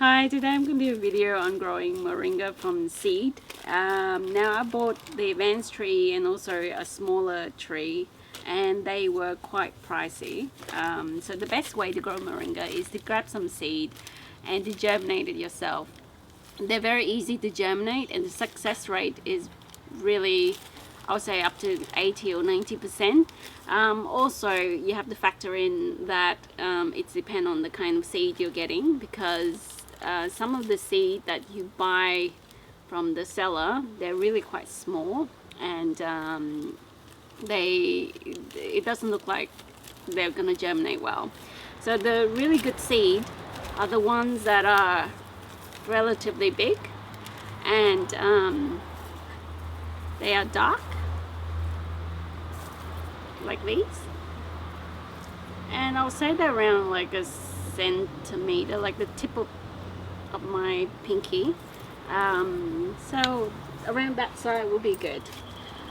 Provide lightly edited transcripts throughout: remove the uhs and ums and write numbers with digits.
Hi, today I'm going to do a video on growing moringa from seed. Now I bought the advanced tree and also a smaller tree, and they were quite pricey. So the best way to grow moringa is to grab some seed and to germinate it yourself. They're very easy to germinate, and the success rate is really, I would say, up to 80 or 90%. Also, you have to factor in that it depends on the kind of seed you're getting, because some of the seed that you buy from the seller, they're really quite small, and it doesn't look like they're going to germinate well. So the really good seed are the ones that are relatively big, and they are dark like these, and I'll say they're around like a centimeter, like the tip of my pinky. So around that size will be good.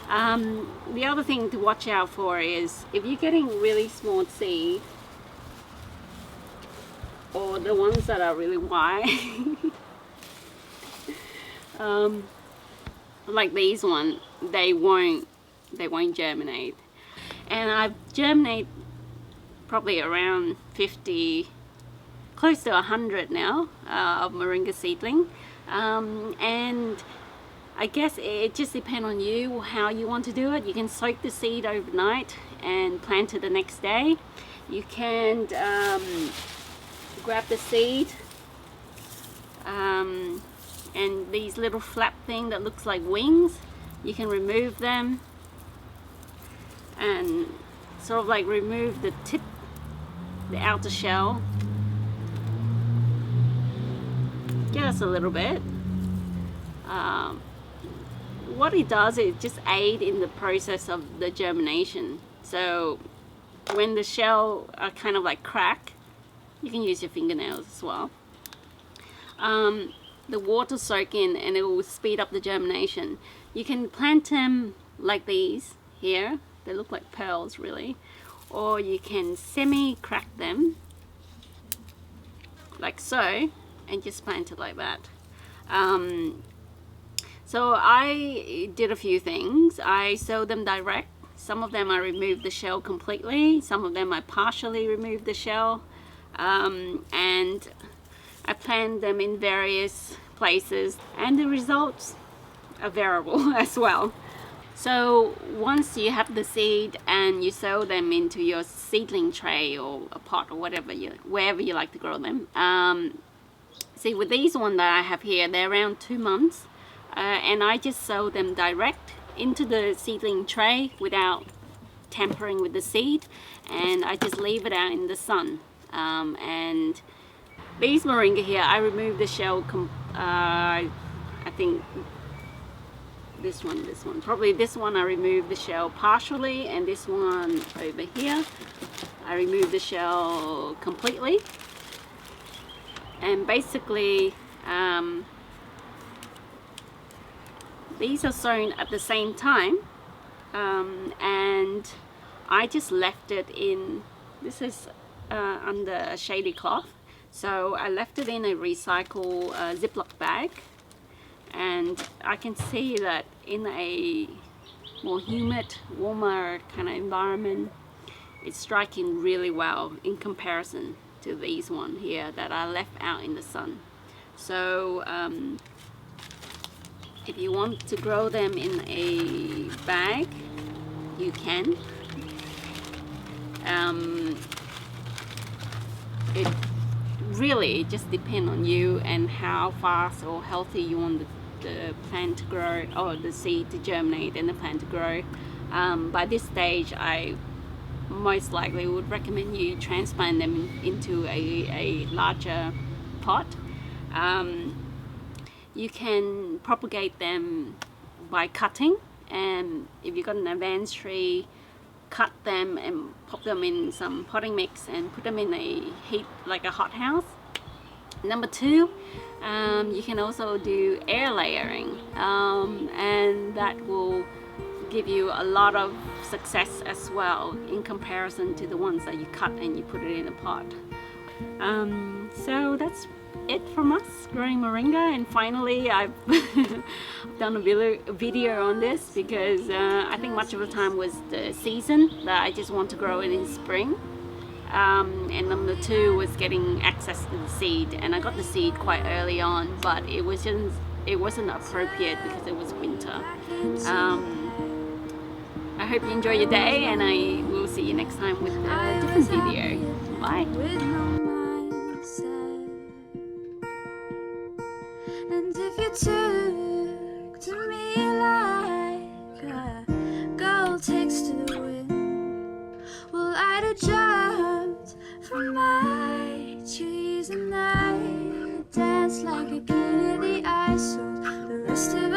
The other thing to watch out for is if you're getting really small seed, or the ones that are really wide, like these one, they won't germinate. And I've germinated probably around 50, close to 100 now, of moringa seedling. And I guess it just depends on you how you want to do it. You can soak the seed overnight and plant it the next day. You can grab the seed and these little flap thing that looks like wings, you can remove them and sort of like remove the tip, the outer shell, just a little bit. What it does is just aid in the process of the germination. So when the shell are kind of like crack, you can use your fingernails as well. The water soak in and it will speed up the germination. You can plant them like these here. They look like pearls really. Or you can semi-crack them like so and just plant it like that. So I did a few things. I sowed them direct. Some of them I removed the shell completely. Some of them I partially removed the shell. And I planted them in various places, and the results are variable as well. So once you have the seed and you sow them into your seedling tray or a pot or whatever wherever you like to grow them. See, with these one that I have here, they're around 2 months, and I just sow them direct into the seedling tray without tampering with the seed, and I just leave it out in the sun. And these moringa here, I removed the shell. I think this one, probably this one I removed the shell partially, and this one over here I removed the shell completely. And basically these are sown at the same time, and I just left it in, this is under a shady cloth, so I left it in a recycle Ziploc bag, and I can see that in a more humid, warmer kind of environment, it's striking really well in comparison to these one here that I left out in the sun. So if you want to grow them in a bag, you can. It really just depends on you and how fast or healthy you want the plant to grow, or the seed to germinate and the plant to grow. By this stage, I most likely would recommend you transplant them into a larger pot. You can propagate them by cutting, and if you've got an advanced tree, cut them and pop them in some potting mix and put them in a heat, like a hothouse. Number two, you can also do air layering, and that will give you a lot of success as well in comparison to the ones that you cut and you put it in a pot. So that's it from us growing moringa, and finally I've done a video on this because I think much of the time was the season that I just want to grow it in spring. And number two was getting access to the seed, and I got the seed quite early on, but it wasn't appropriate because it was winter. I hope you enjoy your day, and I will see you next time with a different video. Bye. And if you took to me like a gold takes to the wind, well, I'd have jumped from my trees and I'd dance like a king of the ice. So the rest of